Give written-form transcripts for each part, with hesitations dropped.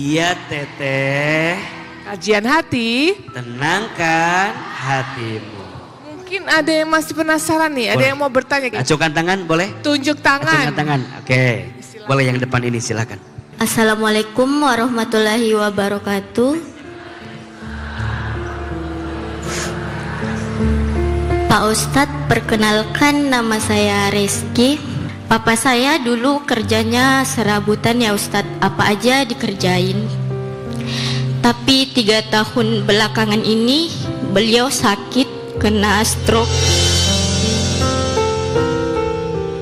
Iya Teteh. Kajian hati. Tenangkan hatimu. Mungkin ada yang masih penasaran nih, ada Boleh. yang mau bertanya. Acungkan tangan boleh? Tunjuk tangan. Acungkan tangan, oke. Boleh yang depan ini silakan. Assalamualaikum warahmatullahi wabarakatuh. Pak Ustadz, perkenalkan nama saya Reski. Papa saya dulu kerjanya serabutan ya Ustadz, apa aja dikerjain. Tapi 3 tahun belakangan ini beliau sakit, kena stroke.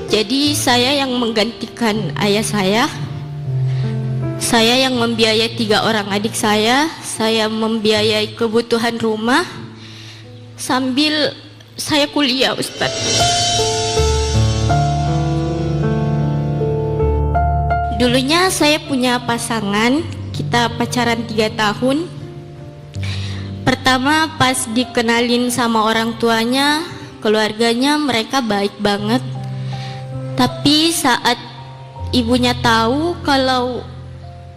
Jadi saya yang menggantikan ayah saya. Saya yang membiayai 3 orang adik saya membiayai kebutuhan rumah, sambil saya kuliah Ustadz. Dulunya saya punya pasangan, kita pacaran 3 tahun. Pertama pas dikenalin sama orang tuanya, keluarganya mereka baik banget. Tapi saat ibunya tahu kalau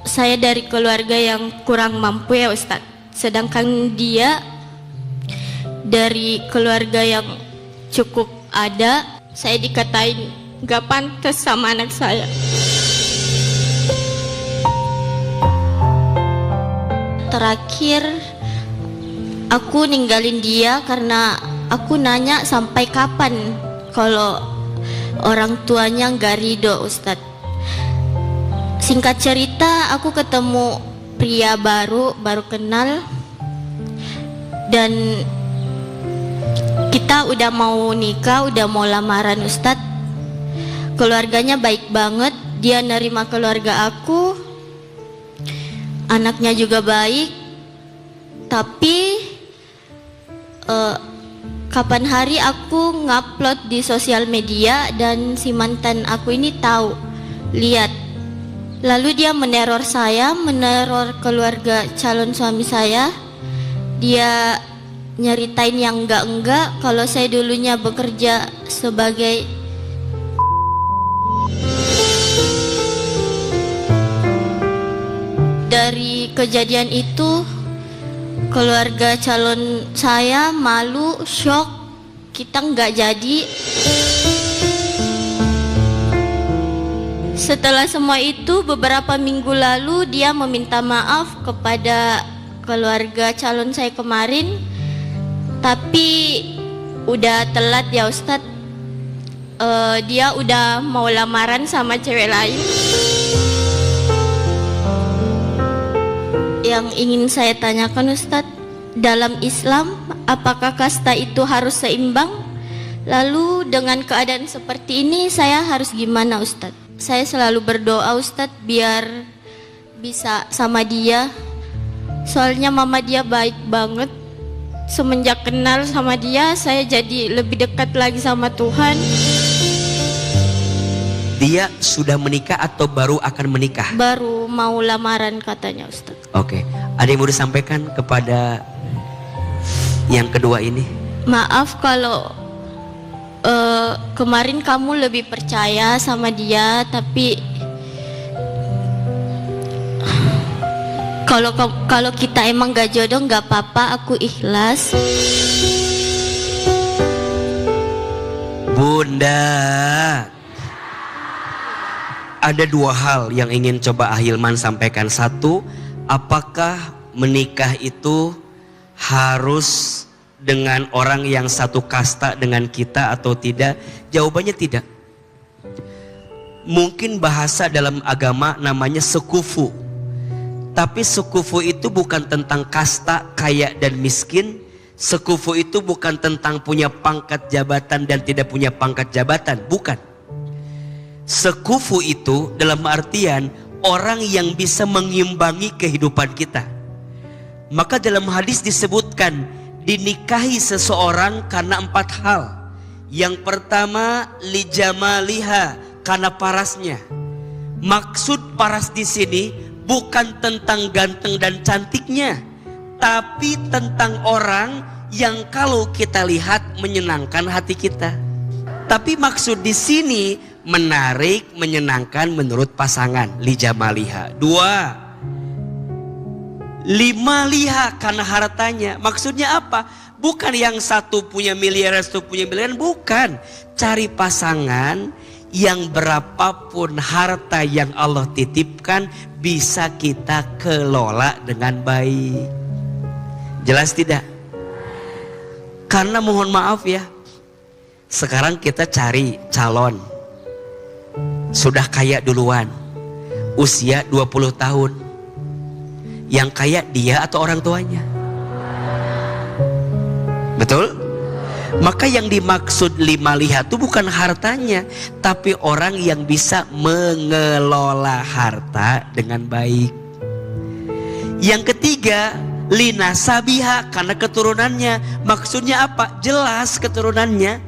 saya dari keluarga yang kurang mampu ya Ustadz, sedangkan dia dari keluarga yang cukup ada, saya dikatain gak pantas sama anak saya. Terakhir aku ninggalin dia karena aku nanya sampai kapan kalau orang tuanya gak ridho Ustadz. Singkat cerita aku ketemu pria baru kenal, dan kita udah mau nikah, udah mau lamaran Ustadz. Keluarganya baik banget, dia nerima keluarga aku, anaknya juga baik. Tapi kapan hari aku ngupload di sosial media dan si mantan aku ini tahu, lihat. Lalu dia meneror saya, meneror keluarga calon suami saya. Dia nyeritain yang enggak kalau saya dulunya bekerja sebagai dari kejadian itu keluarga calon saya malu, shock, kita enggak jadi. Setelah semua itu beberapa minggu lalu dia meminta maaf kepada keluarga calon saya kemarin. Tapi udah telat ya Ustadz. Dia udah mau lamaran sama cewek lain. Yang ingin saya tanyakan Ustadz, dalam Islam apakah kasta itu harus seimbang? Lalu dengan keadaan seperti ini saya harus gimana Ustadz? Saya selalu berdoa Ustadz biar bisa sama dia. Soalnya mama dia baik banget. Semenjak kenal sama dia, saya jadi lebih dekat lagi sama Tuhan. Dia sudah menikah atau baru akan menikah? Baru mau lamaran katanya Ustadz. Oke, ada yang mau disampaikan kepada yang kedua ini? Maaf kalau kemarin kamu lebih percaya sama dia, tapi kalau kita emang gak jodoh gak apa-apa, aku ikhlas. Bunda, ada 2 hal yang ingin coba Ahilman sampaikan. 1, apakah menikah itu harus dengan orang yang satu kasta dengan kita atau tidak? Jawabannya tidak. Mungkin bahasa dalam agama namanya sekufu. Tapi sekufu itu bukan tentang kasta kaya dan miskin. Sekufu itu bukan tentang punya pangkat jabatan dan tidak punya pangkat jabatan. Bukan. Sekufu itu dalam artian orang yang bisa mengimbangi kehidupan kita. Maka dalam hadis disebutkan dinikahi seseorang karena 4 hal. Yang pertama lijamaliha, karena parasnya. Maksud paras di sini bukan tentang ganteng dan cantiknya, tapi tentang orang yang kalau kita lihat menyenangkan hati kita. Tapi maksud di sini menarik, menyenangkan menurut pasangan, lijamaliha. 2, 5 liha karena hartanya. Maksudnya apa? Bukan yang satu punya miliar, satu punya miliaran, bukan. Cari pasangan yang berapapun harta yang Allah titipkan bisa kita kelola dengan baik. Jelas tidak? Karena mohon maaf ya, sekarang kita cari calon sudah kaya duluan, usia 20 tahun. Yang kaya dia atau orang tuanya? Betul? Maka yang dimaksud 5 liha itu bukan hartanya, tapi orang yang bisa mengelola harta dengan baik. Yang ketiga, lina sabiha, karena keturunannya. Maksudnya apa? Jelas keturunannya.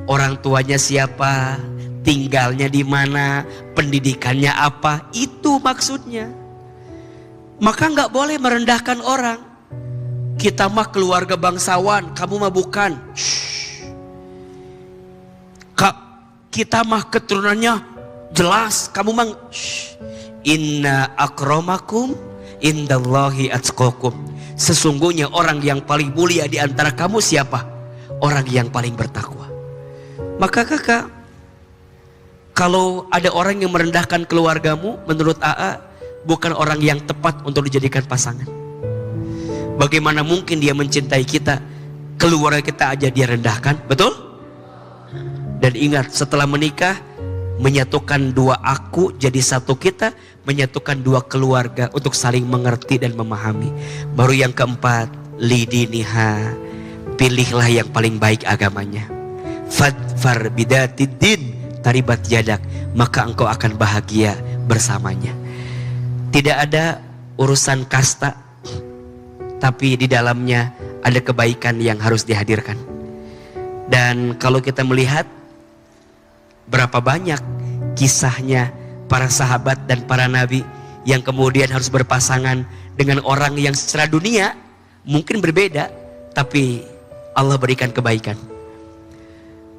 Orang tuanya siapa, tinggalnya di mana, pendidikannya apa, itu maksudnya. Maka nggak boleh merendahkan orang. Kita mah keluarga bangsawan, kamu mah bukan. Kita mah keturunannya jelas, kamu mah. Inna akramakum indallahi atqakum. Sesungguhnya orang yang paling mulia di antara kamu siapa? Orang yang paling bertakwa. Maka kakak, kalau ada orang yang merendahkan keluargamu, menurut AA bukan orang yang tepat untuk dijadikan pasangan. Bagaimana mungkin dia mencintai kita, keluarga kita aja dia rendahkan, betul? Dan ingat, setelah menikah, menyatukan 2 aku jadi satu kita, menyatukan 2 keluarga untuk saling mengerti dan memahami. Baru yang keempat, lidiniha, pilihlah yang paling baik agamanya. Fadfar bidatid-din taribat yadak, maka engkau akan bahagia bersamanya. Tidak ada urusan kasta, tapi di dalamnya ada kebaikan yang harus dihadirkan. Dan kalau kita melihat berapa banyak kisahnya para sahabat dan para nabi yang kemudian harus berpasangan dengan orang yang secara dunia mungkin berbeda, tapi Allah berikan kebaikan.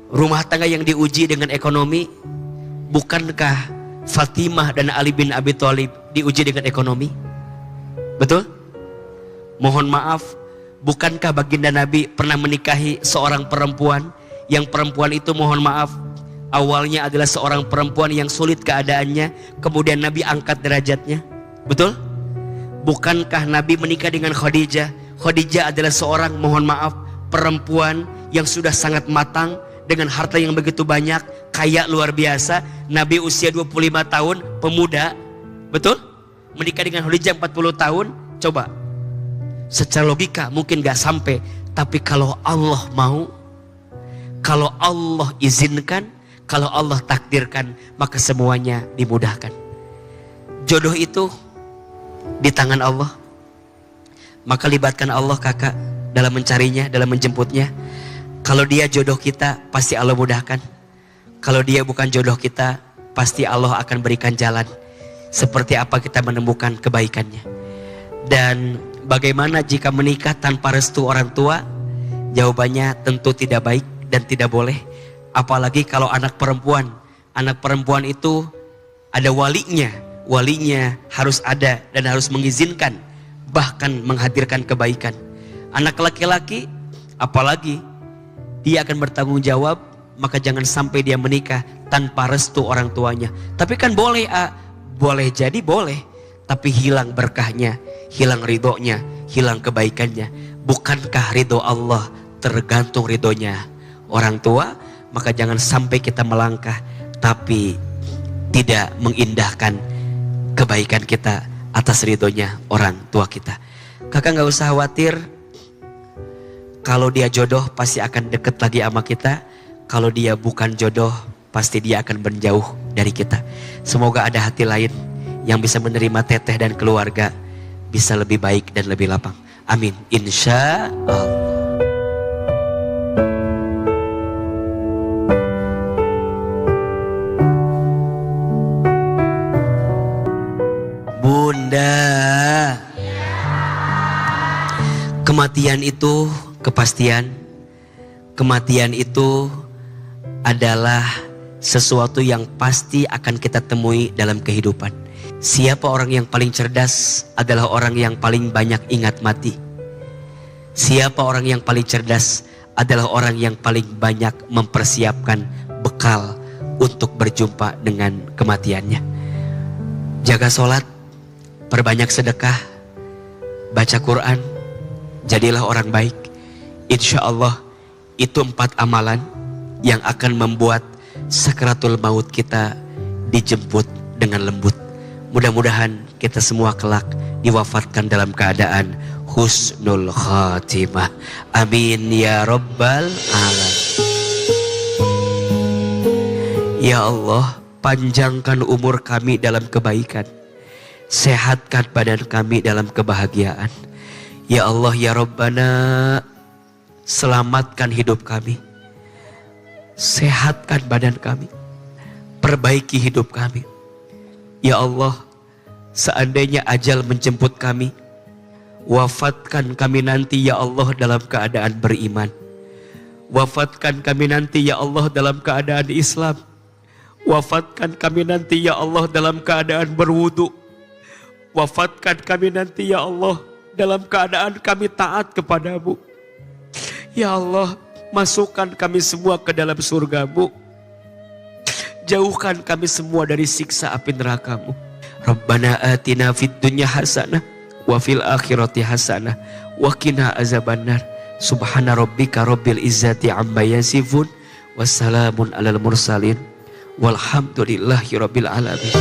Rumah tangga yang diuji dengan ekonomi, bukankah Fatimah dan Ali bin Abi Thalib diuji dengan ekonomi? Betul? Mohon maaf, bukankah baginda Nabi pernah menikahi seorang perempuan, yang perempuan itu mohon maaf awalnya adalah seorang perempuan yang sulit keadaannya, kemudian Nabi angkat derajatnya? Betul? Bukankah Nabi menikah dengan Khadijah? Khadijah adalah seorang mohon maaf perempuan yang sudah sangat matang, dengan harta yang begitu banyak, kaya luar biasa. Nabi usia 25 tahun, pemuda, betul? Menikah dengan Khadijah 40 tahun. Coba, secara logika mungkin gak sampai, tapi kalau Allah mau, kalau Allah izinkan, kalau Allah takdirkan, maka semuanya dimudahkan. Jodoh itu di tangan Allah. Maka libatkan Allah kakak dalam mencarinya, dalam menjemputnya. Kalau dia jodoh kita, pasti Allah mudahkan. Kalau dia bukan jodoh kita, pasti Allah akan berikan jalan. Seperti apa kita menemukan kebaikannya. Dan bagaimana jika menikah tanpa restu orang tua? Jawabannya tentu tidak baik dan tidak boleh. Apalagi kalau anak perempuan. Anak perempuan itu ada walinya. Walinya harus ada dan harus mengizinkan, bahkan menghadirkan kebaikan. Anak laki-laki, apalagi dia akan bertanggung jawab, maka jangan sampai dia menikah tanpa restu orang tuanya. Tapi kan boleh, boleh jadi boleh, tapi hilang berkahnya, hilang ridhonya, hilang kebaikannya. Bukankah ridho Allah tergantung ridhonya orang tua? Maka jangan sampai kita melangkah tapi tidak mengindahkan kebaikan kita atas ridhonya orang tua kita. Kakak gak usah khawatir. Kalau dia jodoh pasti akan deket lagi sama kita. Kalau dia bukan jodoh pasti dia akan menjauh dari kita. Semoga ada hati lain yang bisa menerima teteh dan keluarga bisa lebih baik dan lebih lapang. Amin. Insya Allah. Bunda, kematian itu kepastian. Kematian itu adalah sesuatu yang pasti akan kita temui dalam kehidupan. Siapa orang yang paling cerdas adalah orang yang paling banyak ingat mati. Siapa orang yang paling cerdas adalah orang yang paling banyak mempersiapkan bekal untuk berjumpa dengan kematiannya. Jaga sholat, perbanyak sedekah, baca Quran, jadilah orang baik. Insya Allah itu 4 amalan yang akan membuat sakaratul maut kita dijemput dengan lembut. Mudah-mudahan kita semua kelak diwafatkan dalam keadaan husnul khatimah. Amin ya rabbal alamin. Ya Allah, panjangkan umur kami dalam kebaikan, sehatkan badan kami dalam kebahagiaan. Ya Allah ya Rabbana, selamatkan hidup kami, sehatkan badan kami, perbaiki hidup kami. Ya Allah, seandainya ajal menjemput kami, wafatkan kami nanti ya Allah dalam keadaan beriman. Wafatkan kami nanti ya Allah dalam keadaan Islam. Wafatkan kami nanti ya Allah dalam keadaan berwudu. Wafatkan kami nanti ya Allah dalam keadaan kami taat kepadamu. Ya Allah, masukkan kami semua ke dalam surgamu. Jauhkan kami semua dari siksa api neraka-Mu. Rabbana atina fid dunya hasanah wa fil akhirati hasanah wa qina azabannar. Subhana rabbika rabbil izzati amma yasifun wassalamun alal mursalin walhamdulillahi rabbil alamin.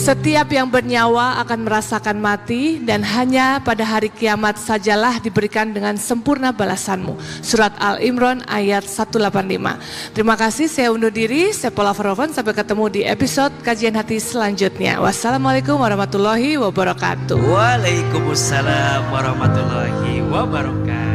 Setiap yang bernyawa akan merasakan mati dan hanya pada hari kiamat sajalah diberikan dengan sempurna balasanmu. Surat Al-Imran ayat 185. Terima kasih, saya undur diri, saya Paula Verhoeven. Sampai ketemu di episode Kajian Hati selanjutnya. Wassalamualaikum warahmatullahi wabarakatuh. Waalaikumsalam warahmatullahi wabarakatuh.